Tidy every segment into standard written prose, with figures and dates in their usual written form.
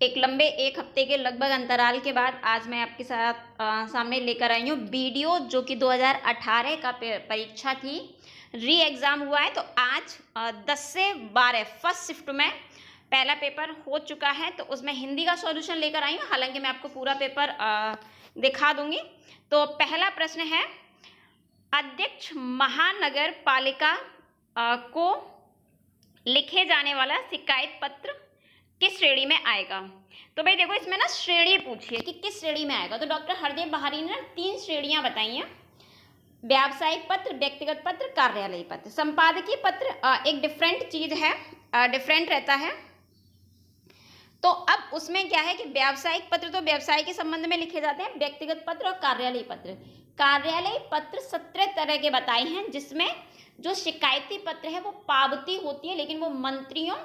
एक लंबे एक हफ्ते के लगभग अंतराल के बाद आज मैं आपके साथ सामने लेकर आई हूँ वीडियो जो कि 2018 का परीक्षा थी, री एग्ज़ाम हुआ है। तो आज 10 से 12 फर्स्ट शिफ्ट में पहला पेपर हो चुका है, तो उसमें हिंदी का सॉल्यूशन लेकर आई हूँ। हालांकि मैं आपको पूरा पेपर दिखा दूंगी। तो पहला प्रश्न है, अध्यक्ष महानगर पालिका को लिखे जाने वाला शिकायत पत्र किस श्रेणी में आएगा। तो भाई देखो, इसमें ना श्रेणी पूछी है कि किस श्रेणी में आएगा। तो डॉक्टर हरदेव बहारी ने 3 श्रेणियां बताई हैं, व्यावसायिक पत्र, व्यक्तिगत पत्र, कार्यालयी पत्र। संपादकीय पत्र एक डिफरेंट चीज है, डिफरेंट रहता है। तो अब उसमें क्या है कि व्यावसायिक पत्र तो व्यवसाय के संबंध में लिखे जाते हैं, व्यक्तिगत पत्र और कार्यालयी पत्र। कार्यालयी पत्र 17 तरह के बताए हैं, जिसमें जो शिकायती पत्र है वो पावती होती है, लेकिन वो मंत्रियों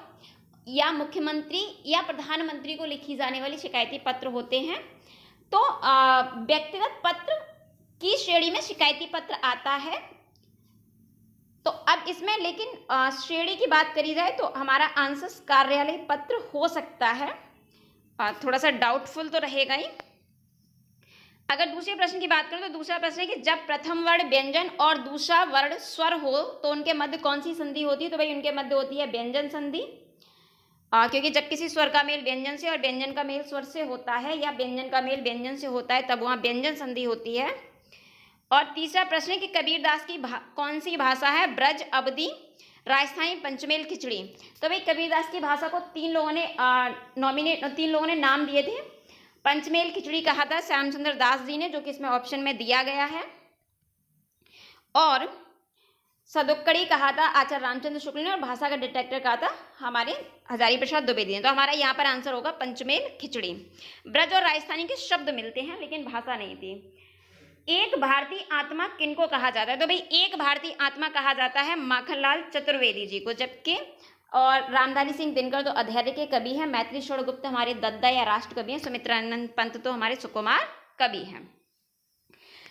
या मुख्यमंत्री या प्रधानमंत्री को लिखी जाने वाली शिकायती पत्र होते हैं। तो व्यक्तिगत पत्र की श्रेणी में शिकायती पत्र आता है। तो अब इसमें लेकिन श्रेणी की बात करी जाए तो हमारा आंसर कार्यालय पत्र हो सकता है। थोड़ा सा डाउटफुल तो रहेगा ही। अगर दूसरे प्रश्न की बात करें तो दूसरा प्रश्न है कि जब प्रथम वर्ण व्यंजन और दूसरा वर्ण स्वर हो तो उनके मध्य कौन सी संधि होती है। तो भाई उनके मध्य होती है व्यंजन संधि, क्योंकि जब किसी स्वर का मेल व्यंजन से और व्यंजन का मेल स्वर से होता है या व्यंजन का मेल व्यंजन से होता है तब वहाँ व्यंजन संधि होती है। और तीसरा प्रश्न है कि कबीरदास की कौन सी भाषा है, ब्रज, अवधी, राजस्थानी, पंचमेल, खिचड़ी। तो भाई कबीरदास की भाषा को 3 लोगों ने नाम दिए थे। पंचमेल खिचड़ी कहा था श्यामचंद्र दास जी ने, जो कि इसमें ऑप्शन में दिया गया है। और सदुक्कड़ी कहा था आचार्य रामचंद्र शुक्ल ने, और भाषा का डिटेक्टर कहा था हमारे हजारी प्रसाद द्विवेदी ने। तो हमारा यहाँ पर आंसर होगा पंचमेल खिचड़ी। ब्रज और राजस्थानी के शब्द मिलते हैं लेकिन भाषा नहीं थी। एक भारतीय आत्मा किनको कहा जाता है। तो भाई एक भारतीय आत्मा कहा जाता है माखनलाल चतुर्वेदी जी को, जबकि और रामधारी सिंह दिनकर तो अधैर्य के कवि हैं, मैथिली षणगुप्त हमारे दद्दा या राष्ट्र कवि हैं, सुमित्रानंद पंत तो हमारे सुकुमार कवि हैं।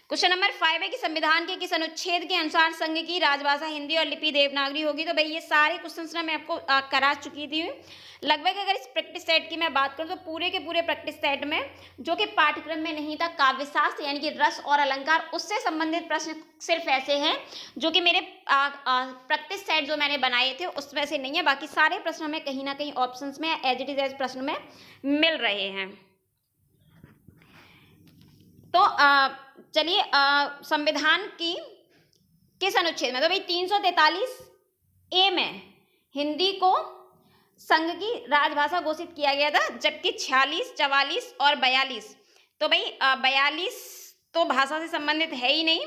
क्वेश्चन नंबर 5 है कि संविधान के किस अनुच्छेद के अनुसार संघ की राजभाषा हिंदी और लिपि देवनागरी होगी। तो भाई ये सारे क्वेश्चंस ना मैं आपको करा चुकी थी लगभग। अगर इस प्रैक्टिस सेट की मैं बात करूं तो पूरे के पूरे प्रैक्टिस सेट में जो कि पाठ्यक्रम में नहीं था, काव्यशास्त्र यानी कि रस और अलंकार, उससे संबंधित प्रश्न सिर्फ ऐसे हैं जो कि मेरे प्रैक्टिस सेट जो मैंने बनाए थे उसमें से नहीं है। बाकी सारे प्रश्न हमें कहीं ना कहीं ऑप्शंस में एज इट इज एज प्रश्न में मिल रहे हैं। तो चलिए संविधान की किस अनुच्छेद में। तो भाई 343 ए में हिंदी को संघ की राजभाषा घोषित किया गया था, जबकि 46, 44 और 42, तो भाई 42 तो भाषा से संबंधित है ही नहीं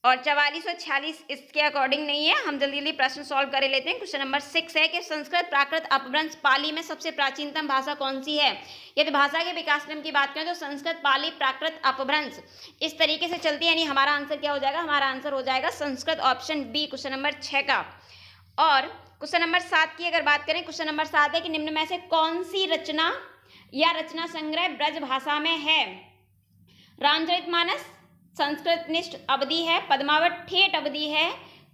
और 44 और 46 इसके अकॉर्डिंग नहीं है। हम जल्दी जल्दी प्रश्न सॉल्व कर लेते हैं। क्वेश्चन नंबर 6 है कि संस्कृत, प्राकृत, अपभ्रंश, पाली में सबसे प्राचीनतम भाषा कौन सी है। यदि भाषा के विकास क्रम की बात करें तो संस्कृत, पाली, प्राकृत, अपभ्रंश इस तरीके से चलती है। यानी हमारा आंसर क्या हो जाएगा, हमारा आंसर हो जाएगा Sanskrit, option B, question number 6 का। और क्वेश्चन नंबर 7 की अगर बात करें, क्वेश्चन नंबर 7 है कि निम्न में से कौन सी रचना या रचना संग्रह ब्रज भाषा में है। रामचरितमानस संस्कृतनिष्ठ अवधि है, पद्मावत ठेठ अवधि है,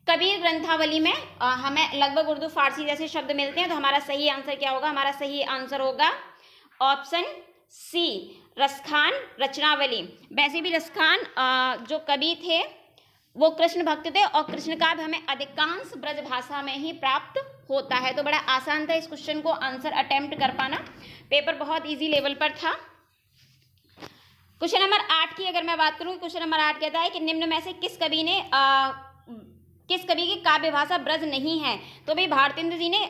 कबीर ग्रंथावली में हमें लगभग उर्दू फारसी जैसे शब्द मिलते हैं। तो हमारा सही आंसर क्या होगा, हमारा सही आंसर होगा ऑप्शन सी, रसखान रचनावली। वैसे भी रसखान जो कवि थे वो कृष्ण भक्त थे और कृष्ण काव्य हमें अधिकांश ब्रज भाषा में ही प्राप्त होता है। तो बड़ा आसान था इस क्वेश्चन को आंसर अटेम्प्ट कर पाना, पेपर बहुत इजी लेवल पर था। क्वेश्चन नंबर 8 की अगर मैं बात करूं, क्वेश्चन नंबर 8 कहता है कि निम्न में से किस कवि की काव्य भाषा ब्रज नहीं है। तो भाई भारतेंद्र जी ने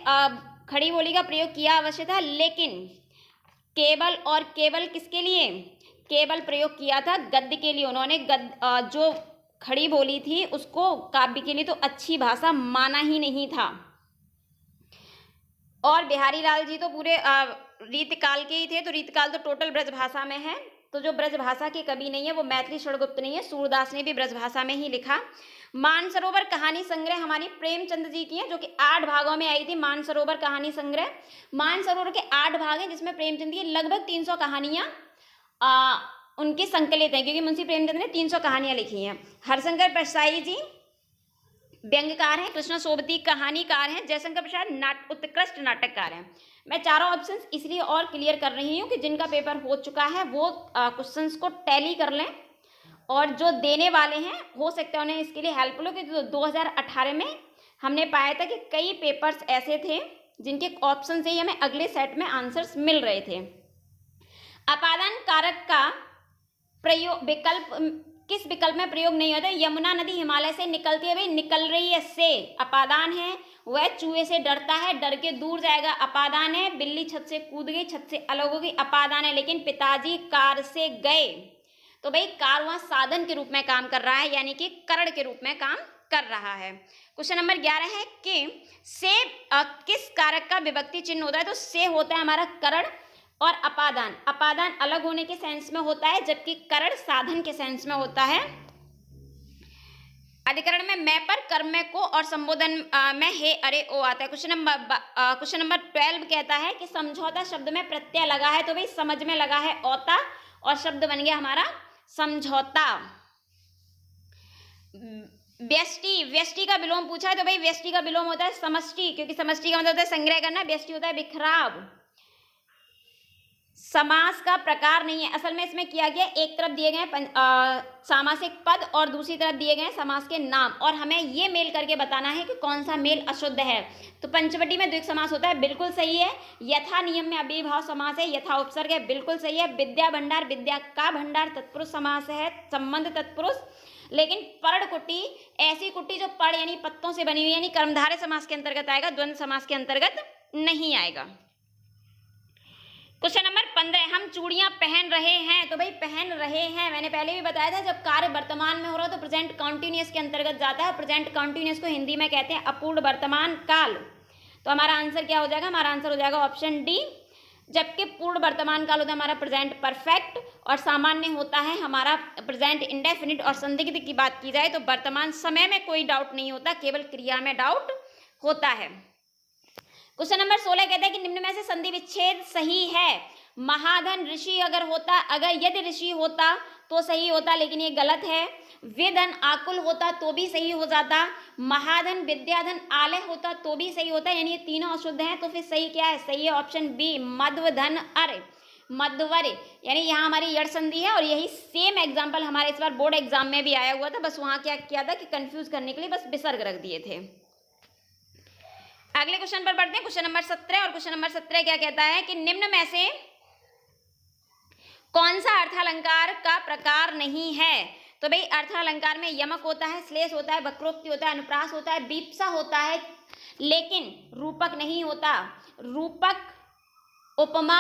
खड़ी बोली का प्रयोग किया अवश्य था, लेकिन केवल और केवल किसके लिए, केवल प्रयोग किया था गद्य के लिए। उन्होंने जो खड़ी बोली थी उसको काव्य के लिए तो अच्छी भाषा माना ही नहीं था। और बिहारी लाल जी तो पूरे रीतकाल के ही थे, तो रीतकाल तो टोटल ब्रज भाषा में है। तो जो ब्रज भाषा के कवि नहीं है वो मैथिली षणगुप्त नहीं है, सूरदास ने भी ब्रज भाषा में ही लिखा। मानसरोवर कहानी संग्रह हमारी प्रेमचंद जी की है, जो कि 8 भागों में आई थी। मानसरोवर कहानी संग्रह, मानसरोवर के 8 भाग हैं जिसमें प्रेमचंद की लगभग 300 कहानियां उनके संकलित हैं, क्योंकि मुंशी प्रेमचंद ने 300 कहानियां लिखी हैं। हरशंकर परसाई जी व्यंग्यकार हैं, कृष्ण सोबती कहानीकार हैं, जयशंकर प्रसाद उत्कृष्ट नाटककार हैं। मैं चारों ऑप्शंस इसलिए और क्लियर कर रही हूँ कि जिनका पेपर हो चुका है वो क्वेश्चंस को टैली कर लें, और जो देने वाले हैं हो सकता है उन्हें इसके लिए हेल्पफुल हो, क्योंकि 2018 में हमने पाया था कि कई पेपर्स ऐसे थे जिनके ऑप्शन से ही हमें अगले सेट में आंसर्स मिल रहे थे। अपादान कारक का प्रयोग विकल्प किस विकल्प में प्रयोग नहीं होता? यमुना नदी हिमालय से निकलती है, भाई निकल रही है से अपादान है, वह चूहे से डरता है, डर के दूर जाएगा अपादान है, बिल्ली छत से कूद गई, छत से अलग हो गई अपादान है, लेकिन पिताजी कार से गए, तो भाई कार वहां साधन के रूप में काम कर रहा है, यानी कि करण के रूप में काम कर रहा है। क्वेश्चन नंबर 11 है कि से किस कारक का विभक्ति चिन्ह होता है? तो से होता है हमारा करण, और अपादान, अपादान अलग होने के सेंस में होता है, जबकि करण साधन के सेंस में होता है। अधिकरण में मैं पर कर्म में को और संबोधन में हे अरे ओ आता है। क्वेश्चन नंबर 12 कहता है कि समझौता शब्द में प्रत्यय लगा है, तो भाई समझ में लगा है औता, और शब्द बन गया हमारा समझौता। व्यष्टि, व्यष्टि का विलोम पूछा है, तो भाई व्यष्टि का विलोम होता है समष्टि, क्योंकि समष्टि का मतलब होता है संग्रह करना, व्यष्टि होता है बिखराव। समास का प्रकार नहीं है, असल में इसमें किया गया एक तरफ दिए गए सामासिक पद और दूसरी तरफ दिए गए समास के नाम, और हमें ये मेल करके बताना है कि कौन सा मेल अशुद्ध है। तो पंचवटी में द्विक समास होता है, बिल्कुल सही है। यथा नियम में अव्ययीभाव समास है, यथा उपसर्ग है, बिल्कुल सही है। विद्या भंडार, विद्या का भंडार तत्पुरुष समास है, संबंध तत्पुरुष। लेकिन पर्ण कुटी ऐसी कुटी जो पर्ण यानी पत्तों से बनी हुई, यानी कर्मधारय समास के अंतर्गत आएगा, द्वंद्व समास के अंतर्गत नहीं आएगा। क्वेश्चन नंबर 15, हम चूड़ियां पहन रहे हैं, तो भाई पहन रहे हैं मैंने पहले भी बताया था, जब कार्य वर्तमान में हो रहा हो तो प्रेजेंट कंटिन्यूअस के अंतर्गत जाता है, और प्रेजेंट कंटिन्यूअस को हिंदी में कहते हैं अपूर्ण वर्तमान काल। तो हमारा आंसर क्या हो जाएगा? हमारा आंसर हो जाएगा ऑप्शन डी। जबकि पूर्ण वर्तमान काल होता है हमारा प्रेजेंट परफेक्ट, और सामान्य होता है हमारा प्रेजेंट इंडेफिनिट। और संदिग्ध की बात की जाए तो वर्तमान समय में कोई डाउट नहीं होता, केवल क्रिया में डाउट होता है। क्वेश्चन नंबर 16 कहता है कि निम्न में से संधि विच्छेद सही है। महाधन ऋषि अगर होता, अगर यदि ऋषि होता तो सही होता, लेकिन ये गलत है। विधन आकुल होता तो भी सही हो जाता। महाधन विद्याधन आलय होता तो भी सही होता, यानी ये तीनों अशुद्ध हैं, तो फिर सही क्या है? सही है ऑप्शन बी, मध्वधन अर मध्वर, यानी यहाँ हमारी यड़ संधि है। और यही सेम एग्जाम्पल हमारे इस बार बोर्ड एग्जाम में भी आया हुआ था, बस वहां क्या किया था कि कंफ्यूज करने के लिए बस विसर्ग रख दिए थे। अगले क्वेश्चन पर बढ़ते हैं, क्वेश्चन नंबर 17। और क्वेश्चन नंबर 17 क्या कहता है कि निम्न में से कौन सा अर्थालंकार का प्रकार नहीं है? तो भाई अर्थालंकार में यमक होता है, श्लेष होता है, वक्रोक्ति होता है, अनुप्रास होता है, बीप्सा होता है, लेकिन रूपक नहीं होता। रूपक, उपमा,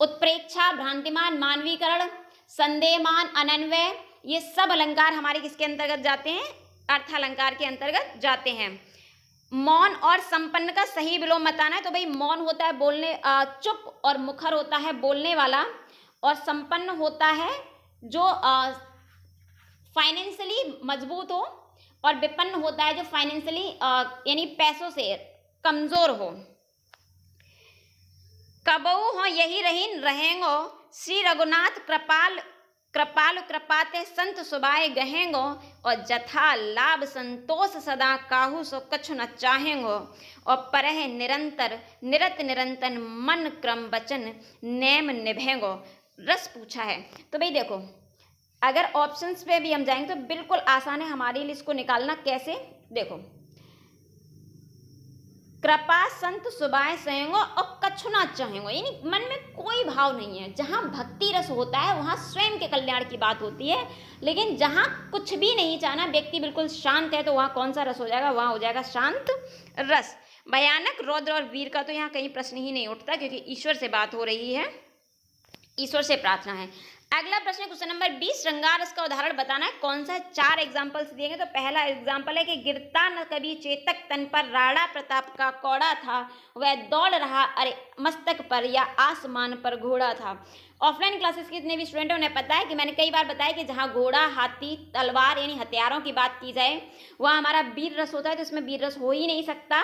उत्प्रेक्षा, भ्रांतिमान, मानवीकरण, संदेहमान, अनन्वय, ये सब अलंकार हमारे किसके अंतर्गत जाते हैं? अर्थालंकार के अंतर्गत जाते हैं। मौन और संपन्न का सही विलोम बताना है, तो भाई मौन होता है बोलने चुप, और मुखर होता है बोलने वाला, और संपन्न होता है जो फाइनेंशियली मजबूत हो, और विपन्न होता है जो फाइनेंशियली यानी पैसों से कमजोर हो। कबऊ हो यही रहीन रहेंगो, श्री रघुनाथ कृपाल कृपाल कृपाते संत सुबाए गहेंगो, और जथा लाभ संतोष सदा काहू सो कछु न चाहेंगो, और परह निरंतर निरत निरंतन मन क्रम वचन नेम निभेंगो। रस पूछा है, तो भाई देखो अगर ऑप्शंस पे भी हम जाएंगे तो बिल्कुल आसान है हमारे लिए इसको निकालना। कैसे? देखो, कृपा संत सुबाए सहेंगो और कछु ना चाहेंगो, यानी मन में कोई भाव नहीं है। जहाँ भक्ति रस होता है वहाँ स्वयं के कल्याण की बात होती है, लेकिन जहाँ कुछ भी नहीं चाहना, व्यक्ति बिल्कुल शांत है, तो वहाँ कौन सा रस हो जाएगा? वहाँ हो जाएगा शांत रस। भयानक, रौद्र और वीर का तो यहाँ कहीं प्रश्न ही नहीं उठता, क्योंकि ईश्वर से बात हो रही है, ईश्वर से प्रार्थना है। अगला प्रश्न क्वेश्चन नंबर 20, श्रृंगार रस का उदाहरण बताना है। कौन सा? 4 एग्जाम्पल्स दिए गए। तो पहला एग्जाम्पल है कि गिरता न कभी चेतक तन पर, राणा प्रताप का कौड़ा था, वह दौड़ रहा अरे मस्तक पर, या आसमान पर घोड़ा था। ऑफलाइन क्लासेस के जितने भी स्टूडेंट हैं उन्हें पता है कि मैंने कई बार बताया कि जहाँ घोड़ा, हाथी, तलवार यानी हथियारों की बात की जाए वहाँ हमारा वीर रस होता है, तो इसमें वीर रस हो ही नहीं सकता।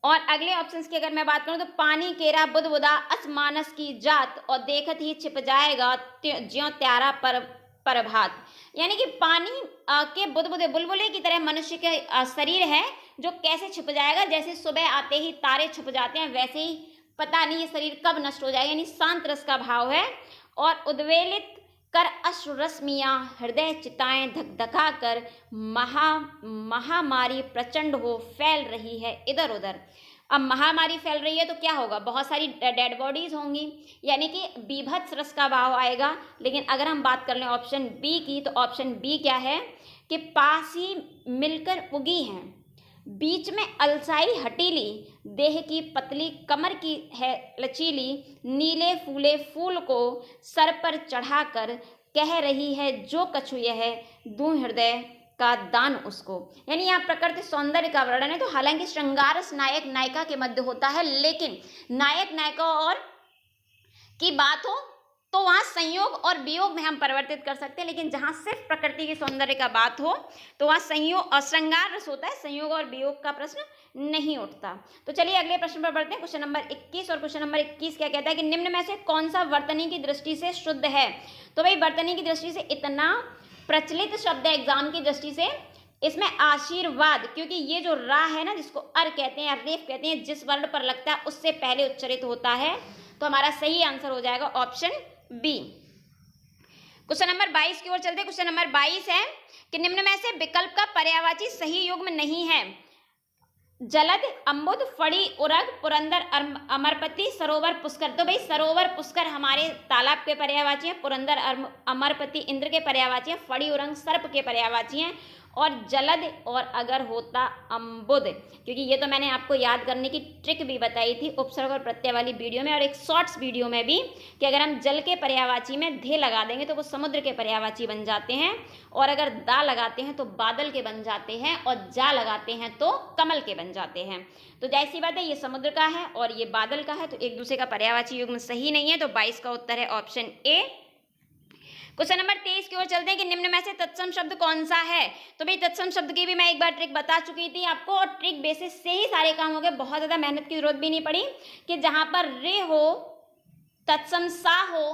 और अगले ऑप्शंस की अगर मैं बात करूं तो पानी केरा बुदबुदा असमानस की जात, और देखत ही छिप जाएगा ज्यों त्यारा पर प्रभात, यानी कि पानी के बुदबुदे बुलबुले की तरह मनुष्य के शरीर है, जो कैसे छिप जाएगा, जैसे सुबह आते ही तारे छुप जाते हैं वैसे ही पता नहीं ये शरीर कब नष्ट हो जाएगा, यानी शांत रस का भाव है। और उद्वेलित कर अश्रु रश्मियां हृदय चिताएं धकधका कर महामारी प्रचंड हो फैल रही है इधर उधर। अब महामारी फैल रही है तो क्या होगा, बहुत सारी डेड बॉडीज होंगी, यानी कि बीभत्स रस का भाव आएगा। लेकिन अगर हम बात कर लें ऑप्शन बी की, तो ऑप्शन बी क्या है कि पास ही मिलकर उगी हैं, बीच में अलसाई हटीली, देह की पतली कमर की है लचीली, नीले फूले फूल को सर पर चढ़ाकर कह रही है जो कछु यह दूं हृदय का दान उसको। यानी यहाँ प्रकृति सौंदर्य का वर्णन है। तो हालांकि श्रृंगारस नायक नायिका के मध्य होता है, लेकिन नायक नायिका और की बात हो तो वहाँ संयोग और वियोग में हम परिवर्तित कर सकते हैं, लेकिन जहाँ सिर्फ प्रकृति की सौंदर्य का बात हो तो वहाँ संयोग और श्रृंगार रस होता है, संयोग और वियोग का प्रश्न नहीं उठता। तो चलिए अगले प्रश्न पर बढ़ते हैं, क्वेश्चन नंबर 21। और क्वेश्चन नंबर 21 क्या कहता है कि निम्न में से कौन सा वर्तनी की दृष्टि से शुद्ध है। तो भाई वर्तनी की दृष्टि से इतना प्रचलित शब्द है एग्जाम की दृष्टि से, इसमें आशीर्वाद, क्योंकि ये जो रा है ना जिसको अर कहते हैं या रेफ कहते हैं, जिस वर्ण पर लगता है उससे पहले उच्चारित होता है, तो हमारा सही आंसर हो जाएगा ऑप्शन बी। क्वेश्चन नंबर 22 की ओर चलते हैं। क्वेश्चन नंबर 22 है कि निम्न में से विकल्प का पर्यायवाची सही युग्म नहीं है। जलद, अम्बुद, फड़ी, उरग, पुरंदर, अमरपति, सरोवर, पुष्कर। तो भाई सरोवर पुष्कर हमारे तालाब के पर्यायवाची हैं, पुरंदर अमरपति इंद्र के पर्यायवाची हैं, फड़ी उरंग सर्प के पर्यायवाची हैं, और जलद और अगर होता अम्बुद, क्योंकि ये तो मैंने आपको याद करने की ट्रिक भी बताई थी उपसर्ग और प्रत्यय वाली वीडियो में और एक शॉर्ट्स वीडियो में भी, कि अगर हम जल के पर्यायवाची में धे लगा देंगे तो वो समुद्र के पर्यायवाची बन जाते हैं, और अगर दा लगाते हैं तो बादल के बन जाते हैं, और जा लगाते हैं तो कमल के बन जाते हैं। तो जैसी बात है, ये समुद्र का है और ये बादल का है, तो एक दूसरे का पर्यायवाची युग्म सही नहीं है। तो 22 का उत्तर है ऑप्शन ए। क्वेश्चन नंबर 23 की ओर चलते हैं कि निम्न में से तत्सम शब्द कौन सा है। तो भाई तत्सम शब्द की भी मैं एक बार ट्रिक बता चुकी थी आपको, और ट्रिक बेसिस से ही सारे काम हो गए, बहुत ज़्यादा मेहनत की जरूरत भी नहीं पड़ी। कि जहाँ पर रे हो, तत्सम सा हो,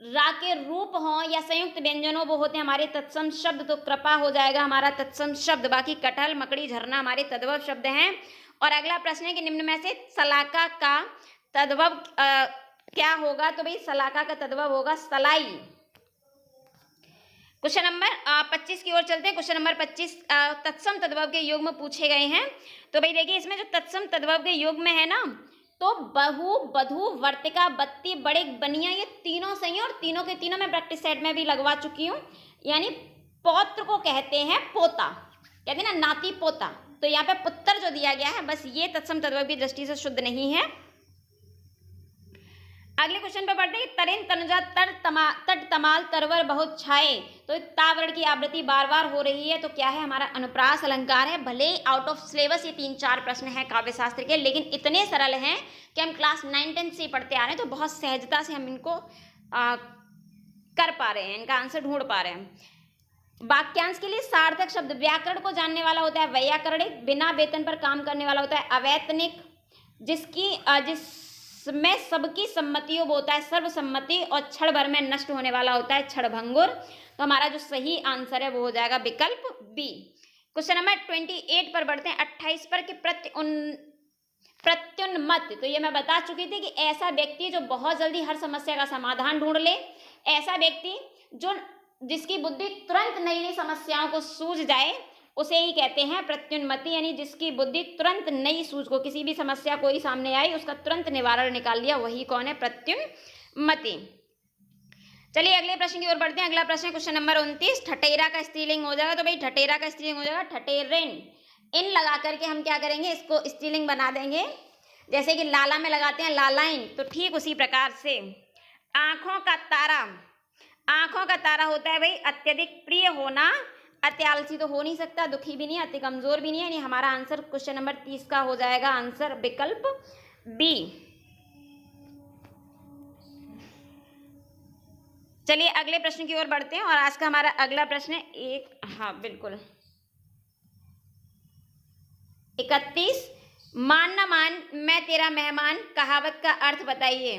रा के रूप हो या संयुक्त व्यंजन हो, वो होते हैं हमारे तत्सम शब्द। तो कृपा हो जाएगा हमारा तत्सम शब्द। बाकी कटहल, मकड़ी, झरना हमारे तद्भव शब्द हैं। और अगला प्रश्न है कि निम्न में से सलाका का तद्भव क्या होगा। तो भाई सलाका का तद्भव होगा सलाई। क्वेश्चन नंबर 25 की ओर चलते हैं। क्वेश्चन नंबर 25 तत्सम तद्भव के युग्म पूछे गए हैं। तो भाई देखिए इसमें जो तत्सम तद्भव के युग्म है ना, तो बहु, बधु, वर्तिका, बत्ती, बड़े, बनिया, ये तीनों सही हैं, और तीनों के तीनों मैं प्रैक्टिस सेट में भी लगवा चुकी हूँ। यानी पौत्र को कहते हैं पोता, कहते हैं ना नाती पोता, तो यहाँ पे पुत्र जो दिया गया है, बस ये तत्सम तद्भव की दृष्टि से शुद्ध नहीं है। अगले क्वेश्चन पे बढ़ते हैं। तरिन, तनुजा, तट, तमाल, तरवर, बहुत छाए। तो तावरण की आवृत्ति बार बार हो रही है, तो क्या है हमारा अनुप्रास अलंकार है। भले ही आउट ऑफ सिलेबस ये 3-4 प्रश्न हैं काव्य शास्त्र के, लेकिन इतने सरल हैं कि हम क्लास 9-10 से पढ़ते आ रहे हैं, तो बहुत सहजता से हम इनको कर पा रहे हैं, इनका आंसर ढूंढ पा रहे हैं। वाक्यांश के लिए सार्थक शब्द, व्याकरण को जानने वाला होता है वैयाकरणिक, बिना वेतन पर काम करने वाला होता है अवैतनिक, जिसमें सबकी सम्मति वो होता है सर्वसम्मति, और क्षण भर में नष्ट होने वाला होता है क्षणभंगुर। तो हमारा जो सही आंसर है वो हो जाएगा विकल्प बी। क्वेश्चन नंबर 28 पर बढ़ते हैं। 28 पर कि प्रत्युन्मत, तो ये मैं बता चुकी थी कि ऐसा व्यक्ति जो बहुत जल्दी हर समस्या का समाधान ढूंढ ले, ऐसा व्यक्ति जिसकी बुद्धि तुरंत नई नई समस्याओं को सूझ जाए, उसे ही कहते हैं प्रत्युन्मति। यानी जिसकी बुद्धि तुरंत नई सूझ को, किसी भी समस्या कोई सामने आई उसका तुरंत निवारण निकाल लिया, वही कौन है, प्रत्युन्मति। चलिए अगले प्रश्न की ओर बढ़ते हैं। अगला प्रश्न है क्वेश्चन नंबर 29। ठठेरा का स्त्रीलिंग हो जाएगा। तो भाई ठठेरा का स्त्रीलिंग हो जाएगा ठठेरिन। इन लगा करके हम क्या करेंगे, इसको स्त्रीलिंग बना देंगे। जैसे कि लाला में लगाते हैं लालाइन, तो ठीक उसी प्रकार से आंखों का तारा, आंखों का तारा होता है भाई अत्यधिक प्रिय होना। अति आलसी तो हो नहीं सकता, दुखी भी नहीं, अति कमजोर भी नहीं है। यानी हमारा आंसर क्वेश्चन नंबर 30 का हो जाएगा आंसर विकल्प बी। चलिए अगले प्रश्न की ओर बढ़ते हैं, और आज का हमारा अगला प्रश्न है हाँ बिल्कुल 31। मान न मान मैं तेरा मेहमान, कहावत का अर्थ बताइए।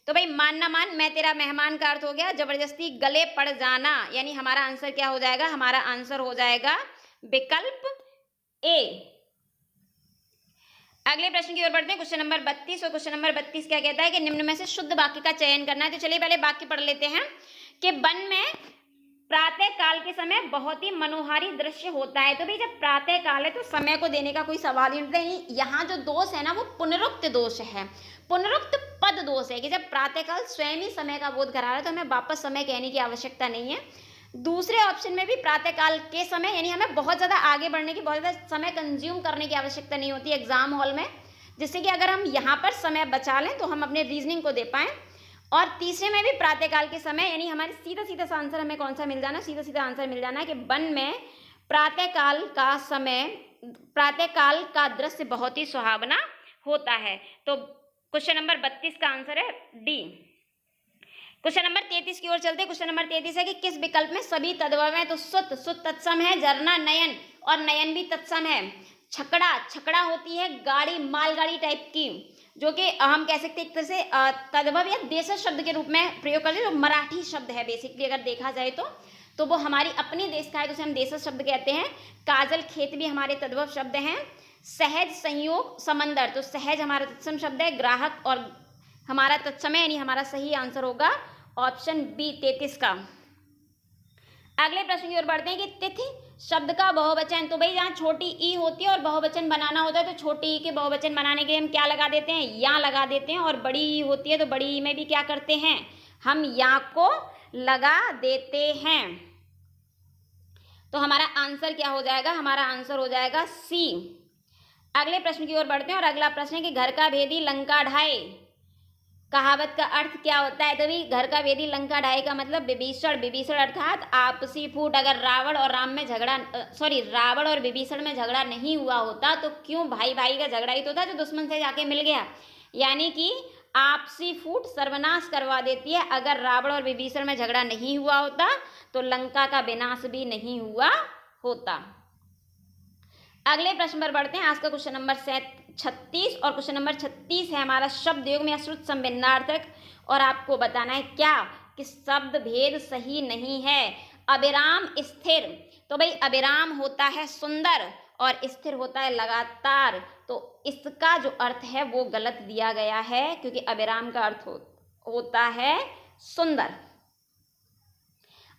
तो भाई मान न मान मैं तेरा मेहमान का अर्थ हो गया जबरदस्ती गले पड़ जाना। यानी हमारा आंसर क्या हो जाएगा, हमारा आंसर हो जाएगा विकल्प ए। अगले प्रश्न की ओर बढ़ते हैं, क्वेश्चन नंबर 32। और क्वेश्चन नंबर 32 क्या कहता है कि निम्न में से शुद्ध वाक्य का चयन करना है। तो चलिए पहले वाक्य पढ़ लेते हैं कि वन में प्रातः काल के समय बहुत ही मनोहारी दृश्य होता है। तो भाई जब प्रातः काल है तो समय को देने का कोई सवाल ही नहीं। यहाँ जो दोष है ना वो पुनरुक्त दोष है, पुनरुक्त पद दोष है कि जब प्रातः काल स्वयं ही समय का बोध करा रहा है तो हमें वापस समय कहने की आवश्यकता नहीं है। दूसरे ऑप्शन में भी प्रातः काल के समय यानी हमें बहुत ज़्यादा आगे बढ़ने की, बहुत ज़्यादा समय कंज्यूम करने की आवश्यकता नहीं होती एग्जाम हॉल में, जिससे कि अगर हम यहाँ पर समय बचा लें तो हम अपने रीजनिंग को दे पाएँ। और तीसरे में भी प्रातःकाल के समय यानी हमारे सीधा सीधा सा आंसर हमें कौन सा मिल जाना, सीधा सीधा आंसर मिल जाना है कि वन में प्रातःकाल का समय, प्रातःकाल का दृश्य बहुत ही सुहावना होता है। तो क्वेश्चन नंबर 32 का आंसर है डी। क्वेश्चन नंबर 33 की ओर चलते हैं। क्वेश्चन नंबर 33 है कि किस विकल्प में सभी तद्भव है। तो सुत, सुत तत्सम है, झरना नयन, और नयन भी तत्सम है। छकड़ा, छकड़ा होती है गाड़ी, मालगाड़ी टाइप की, जो कि हम कह सकते हैं एक तरह से तद्भव या देशज शब्द के रूप में प्रयोग करते हैं, जो मराठी शब्द है बेसिकली अगर देखा जाए तो वो हमारी अपनी देश का है तो उसे हम देशज शब्द कहते हैं। काजल, खेत भी हमारे तद्भव शब्द हैं। सहज, संयोग, समंदर, तो सहज हमारा तत्सम शब्द है। ग्राहक और हमारा तत्सम है, यानी हमारा सही आंसर होगा ऑप्शन बी 33 का। अगले प्रश्न की ओर बढ़ते हैं कि तिथि शब्द का बहुवचन। तो भाई जहाँ छोटी ई होती है और बहुवचन बनाना होता है तो छोटी ई के बहुवचन बनाने के लिए हम क्या लगा देते हैं, या लगा देते हैं। और बड़ी ई होती है तो बड़ी ई में भी क्या करते हैं, हम या को लगा देते हैं। तो हमारा आंसर क्या हो जाएगा, हमारा आंसर हो जाएगा सी। अगले प्रश्न की ओर बढ़ते हैं और अगला प्रश्न है कि घर का भेदी लंका ढाए कहावत का अर्थ क्या होता है। तो भी घर का भेदी लंका ढाए का मतलब विभीषण, विभीषण अर्थात आपसी फूट। अगर रावण और रावण और विभीषण में झगड़ा नहीं हुआ होता तो क्यों भाई भाई का झगड़ा ही तो था जो दुश्मन से जाके मिल गया। यानी कि आपसी फूट सर्वनाश करवा देती है। अगर रावण और विभीषण में झगड़ा नहीं हुआ होता तो लंका का विनाश भी नहीं हुआ होता। अगले प्रश्न पर बढ़ते हैं। आज का क्वेश्चन नंबर 36 और क्वेश्चन नंबर 36 है हमारा शब्द योग में अश्रुत संविन्नार्थक। और आपको बताना है क्या कि शब्द भेद सही नहीं है। अविराम स्थिर, तो भाई अविराम होता है सुंदर और स्थिर होता है लगातार, तो इसका जो अर्थ है वो गलत दिया गया है क्योंकि अविराम का अर्थ होता है सुंदर।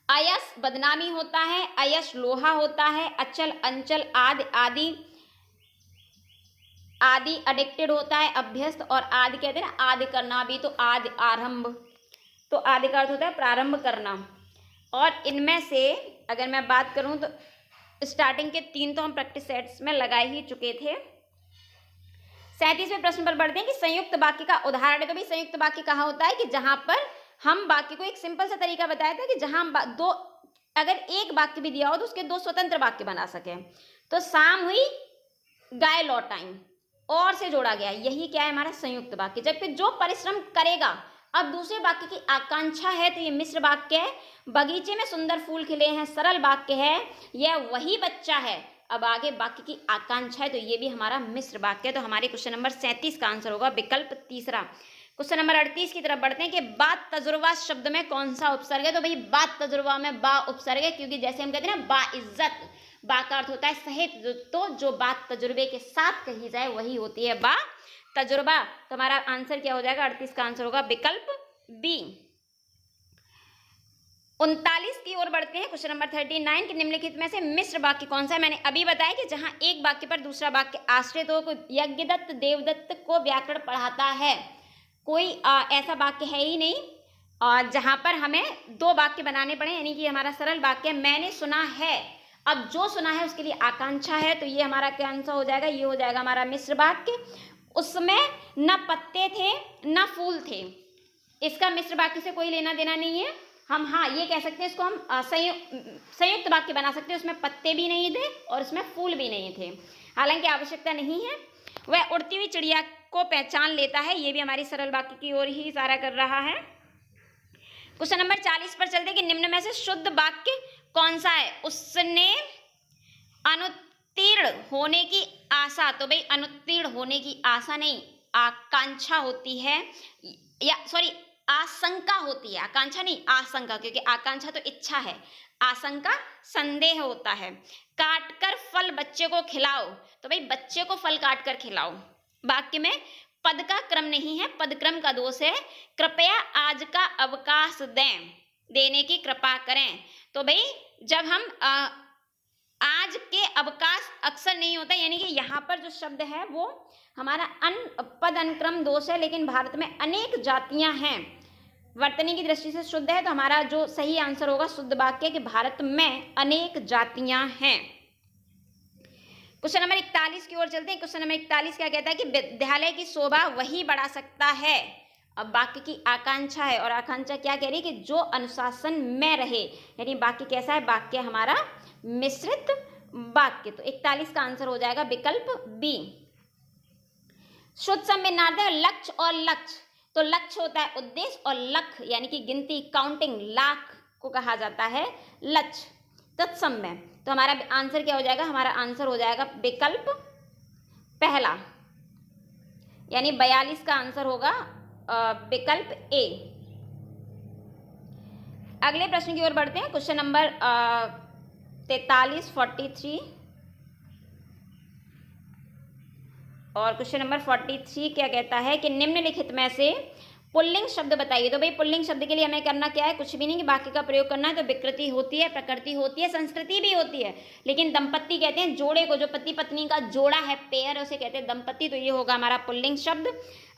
अयस बदनामी होता है, अयश लोहा होता है, अचल अंचल आदि आदि आदि एडिक्टेड होता है, अभ्यस्त, और आदि कहते हैं ना आदि करना भी, तो आदि आरंभ, तो आदि का अर्थ होता है प्रारंभ करना। और इनमें से अगर मैं बात करूं तो स्टार्टिंग के 3 तो हम प्रैक्टिस सेट्स में लगा ही चुके थे। 37वें प्रश्न पर बढ़ते हैं कि संयुक्त वाक्य का उदाहरण है। तो भाई संयुक्त वाक्य कहाँ होता है कि जहां पर हम वाक्य को एक सिंपल सा तरीका बताया था कि जहां दो, अगर एक वाक्य भी दिया हो तो उसके 2 स्वतंत्र वाक्य बना सके। तो शाम हुई, गाय लौट आई, और से जोड़ा गया, यही क्या है हमारा संयुक्त वाक्य। जबकि जो परिश्रम करेगा, अब दूसरे वाक्य की आकांक्षा है तो ये मिश्र वाक्य है। बगीचे में सुंदर फूल खिले हैं, सरल वाक्य है, यह वही बच्चा है। अब आगे वाक्य की आकांक्षा है तो ये भी हमारा मिश्र वाक्य है। तो हमारे क्वेश्चन नंबर 37 का आंसर होगा विकल्प तीसरा। क्वेश्चन नंबर 38 की तरफ बढ़ते हैं कि बात तजुर्बा शब्द में कौन सा उपसर्ग है। तो भाई बात तजुर्बा में बा उपसर्ग है, क्योंकि जैसे हम कहते हैं ना बा इज्जत, बा का अर्थ होता है सहित, तो जो बात तजुर्बे के साथ कही जाए वही होती है बा तजुर्बा। तो हमारा आंसर क्या हो जाएगा, 38 का आंसर होगा विकल्प बी। 39 की ओर बढ़ते हैं। क्वेश्चन नंबर 39 कि निम्नलिखित में से मिश्र वाक्य कौन सा है। मैंने अभी बताया कि जहां एक वाक्य पर दूसरा वाक्य आश्रित हो। यज्ञदत्त देवदत्त को व्याकरण पढ़ाता है, कोई ऐसा वाक्य है ही नहीं जहां पर हमें 2 वाक्य बनाने पड़े, यानी कि हमारा सरल वाक्य मैंने सुना है। अब जो सुना है उसके लिए आकांक्षा है, तो ये हमारा क्या आंसर हो जाएगा, ये हो जाएगा हमारा मिश्र वाक्य। उसमें न पत्ते थे न फूल थे, इसका मिश्र वाक्य से कोई लेना देना नहीं है। हम हाँ ये कह सकते हैं, इसको हम संयुक्त वाक्य बना सकते हैं। उसमें पत्ते भी नहीं थे और उसमें फूल भी नहीं थे, हालांकि आवश्यकता नहीं है। वह उड़ती हुई चिड़िया को पहचान लेता है, ये भी हमारी सरल वाक्य की ओर ही इशारा कर रहा है। क्वेश्चन नंबर 40 पर चलते कि निम्न में से शुद्ध वाक्य कौन सा है। उसने अनुत्तीर्ण होने की आशा, तो भाई अनुत्तीर्ण होने की आशा नहीं, आकांक्षा होती है, या सॉरी आशंका होती है, आकांक्षा नहीं आशंका, क्योंकि आकांक्षा तो इच्छा है, आशंका संदेह होता है। काट कर फल बच्चे को खिलाओ, तो भाई बच्चे को फल काट कर खिलाओ, वाक्य में पद का क्रम नहीं है, पद क्रम का दोष है। कृपया आज का अवकाश दें, देने की कृपा करें। तो भाई जब हम आज के अवकाश अक्सर नहीं होता, यानी कि यहाँ पर जो शब्द है वो हमारा पद अनुक्रम दोष है, लेकिन भारत में अनेक जातियां हैं। वर्तनी की दृष्टि से शुद्ध है, तो हमारा जो सही आंसर होगा शुद्ध वाक्य कि भारत में अनेक जातियां हैं। क्वेश्चन नंबर 41 की ओर चलते हैं। क्वेश्चन नंबर 41 क्या कहता है कि विद्यालय की शोभा वही बढ़ा सकता है। अब वाक्य की आकांक्षा है, और आकांक्षा क्या कह रही है कि जो अनुशासन में रहे, यानी वाक्य कैसा है, वाक्य हमारा मिश्रित वाक्य। तो 41 का आंसर हो जाएगा विकल्प बी। शुद्ध समय नार्दय लक्ष्य और लक्ष्य, तो लक्ष्य होता है उद्देश्य और लक्ष्य यानी कि गिनती, काउंटिंग, लाख को कहा जाता है लक्ष्य। तत्समय, तो हमारा आंसर क्या हो जाएगा, हमारा आंसर हो जाएगा विकल्प पहला, यानी 42 का आंसर होगा विकल्प ए। अगले प्रश्न की ओर बढ़ते हैं। क्वेश्चन नंबर 43 और क्वेश्चन नंबर 43 क्या कहता है कि निम्नलिखित में से पुल्लिंग शब्द बताइए। तो भाई पुल्लिंग शब्द के लिए हमें करना क्या है, कुछ भी नहीं कि वाक्य का प्रयोग करना है। तो विकृति होती है, प्रकृति होती है, संस्कृति भी होती है, लेकिन दंपत्ति कहते हैं जोड़े को, जो पति पत्नी का जोड़ा है, पेयर, उसे कहते हैं दंपत्ति। तो ये होगा हमारा पुल्लिंग शब्द।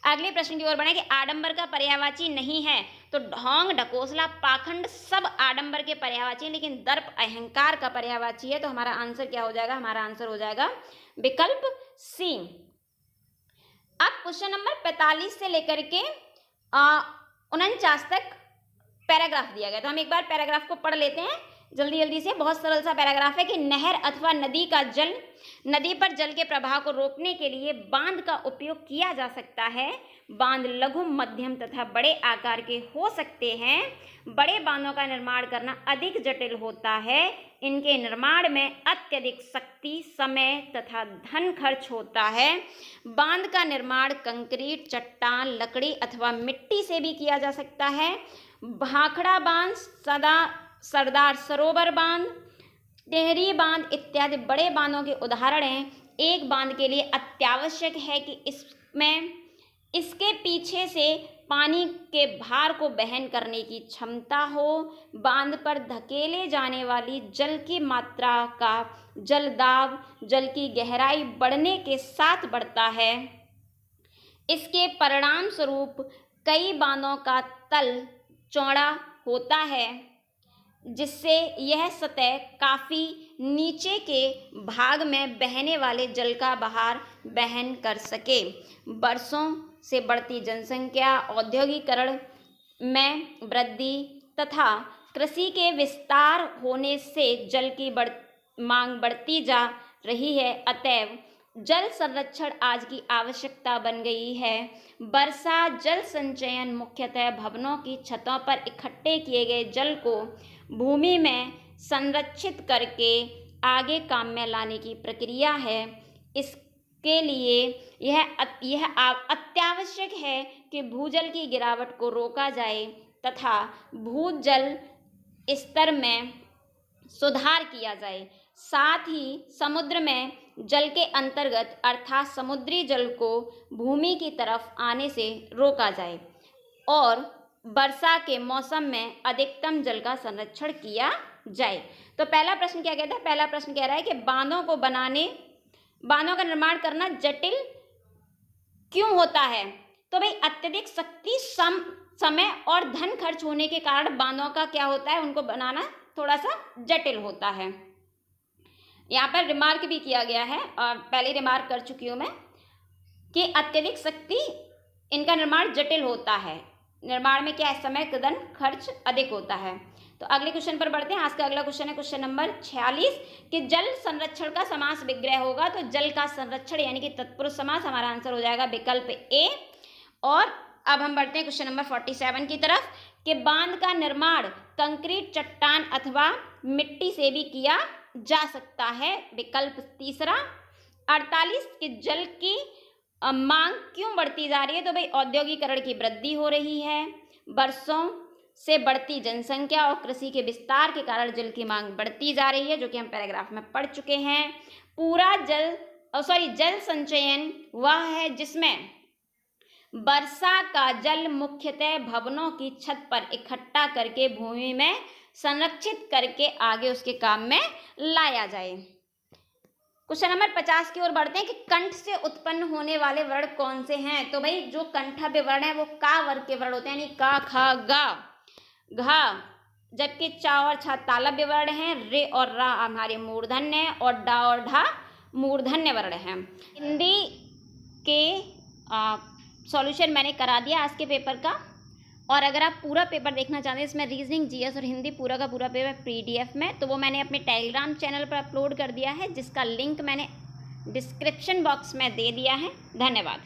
अगले प्रश्न की ओर बढ़े कि आडंबर का पर्यायवाची नहीं है। तो ढोंग, ढकोसला, पाखंड सब आडंबर के पर्यायवाची है, लेकिन दर्प अहंकार का पर्यायवाची है। तो हमारा आंसर क्या हो जाएगा, हमारा आंसर हो जाएगा विकल्प सी। अब क्वेश्चन नंबर 45 से लेकर के 49 तक पैराग्राफ दिया गया। तो हम एक बार पैराग्राफ को पढ़ लेते हैं जल्दी जल्दी से। बहुत सरल सा पैराग्राफ है कि नहर अथवा नदी का जल, नदी पर जल के प्रवाह को रोकने के लिए बांध का उपयोग किया जा सकता है। बांध लघु, मध्यम तथा बड़े आकार के हो सकते हैं। बड़े बांधों का निर्माण करना अधिक जटिल होता है। इनके निर्माण में अत्यधिक शक्ति, समय तथा धन खर्च होता है। बांध का निर्माण कंक्रीट, चट्टान, लकड़ी अथवा मिट्टी से भी किया जा सकता है। भाखड़ा बांध, सरदार सरोवर बांध, टेहरी बांध इत्यादि बड़े बांधों के उदाहरण हैं। एक बांध के लिए अत्यावश्यक है कि इसके पीछे से पानी के भार को वहन करने की क्षमता हो। बांध पर धकेले जाने वाली जल की मात्रा का जलदाब जल की गहराई बढ़ने के साथ बढ़ता है। इसके परिणाम स्वरूप कई बांधों का तल चौड़ा होता है, जिससे यह सतह काफ़ी नीचे के भाग में बहने वाले जल का भार वहन कर सके। वर्षों से बढ़ती जनसंख्या, औद्योगिकरण में वृद्धि तथा कृषि के विस्तार होने से जल की मांग बढ़ती जा रही है। अतएव जल संरक्षण आज की आवश्यकता बन गई है। वर्षा जल संचयन मुख्यतः भवनों की छतों पर इकट्ठे किए गए जल को भूमि में संरक्षित करके आगे काम में लाने की प्रक्रिया है। इसके लिए यह अत्यावश्यक है कि भूजल की गिरावट को रोका जाए तथा भूजल स्तर में सुधार किया जाए। साथ ही समुद्र में जल के अंतर्गत अर्थात समुद्री जल को भूमि की तरफ आने से रोका जाए और वर्षा के मौसम में अधिकतम जल का संरक्षण किया जाए। तो पहला प्रश्न क्या कहता है, पहला प्रश्न कह रहा है कि बांधों का निर्माण करना जटिल क्यों होता है। तो भाई अत्यधिक शक्ति, समय और धन खर्च होने के कारण बांधों का क्या होता है, उनको बनाना थोड़ा सा जटिल होता है। यहाँ पर रिमार्क भी किया गया है और पहले रिमार्क कर चुकी हूँ मैं कि अत्यधिक शक्ति, इनका निर्माण जटिल होता है। निर्माण में क्या है, समय, धन, खर्च अधिक होता है। तो अगले क्वेश्चन पर बढ़ते हैं। आज का अगला क्वेश्चन है क्वेश्चन नंबर 46 कि जल संरक्षण का समास विग्रह होगा। तो जल का संरक्षण यानी कि तत्पुरुष समास, हमारा आंसर हो जाएगा विकल्प ए। और अब हम बढ़ते हैं क्वेश्चन नंबर 47 की तरफ कि बांध का निर्माण कंक्रीट, चट्टान अथवा मिट्टी से भी किया जा सकता है, विकल्प तीसरा। 48 कि जल की मांग क्यों बढ़ती जा रही है। तो भाई औद्योगिकरण की वृद्धि हो रही है, वर्षों से बढ़ती जनसंख्या और कृषि के विस्तार के कारण जल की मांग बढ़ती जा रही है, जो कि हम पैराग्राफ में पढ़ चुके हैं। पूरा जल जल संचयन वह है जिसमें वर्षा का जल मुख्यतः भवनों की छत पर इकट्ठा करके भूमि में संरक्षित करके आगे उसके काम में लाया जाए। क्वेश्चन नंबर 50 की ओर बढ़ते हैं कि कंठ से उत्पन्न होने वाले वर्ण कौन से हैं। तो भाई जो कंठव्य वर्ण है वो का वर्ग के वर्ण होते हैं, यानी का, खा, गा, घा, जबकि चा और छा तालव्य वर्ण हैं। रे और रा हमारे मूर्धन्य हैं और डा और ढा मूर्धन्य वर्ण हैं। हिंदी के सॉल्यूशन मैंने करा दिया आज के पेपर का, और अगर आप पूरा पेपर देखना चाहते हैं, इसमें रीजनिंग, जीएस और हिंदी पूरा का पूरा पेपर पीडीएफ में, तो वो मैंने अपने टेलीग्राम चैनल पर अपलोड कर दिया है, जिसका लिंक मैंने डिस्क्रिप्शन बॉक्स में दे दिया है। धन्यवाद।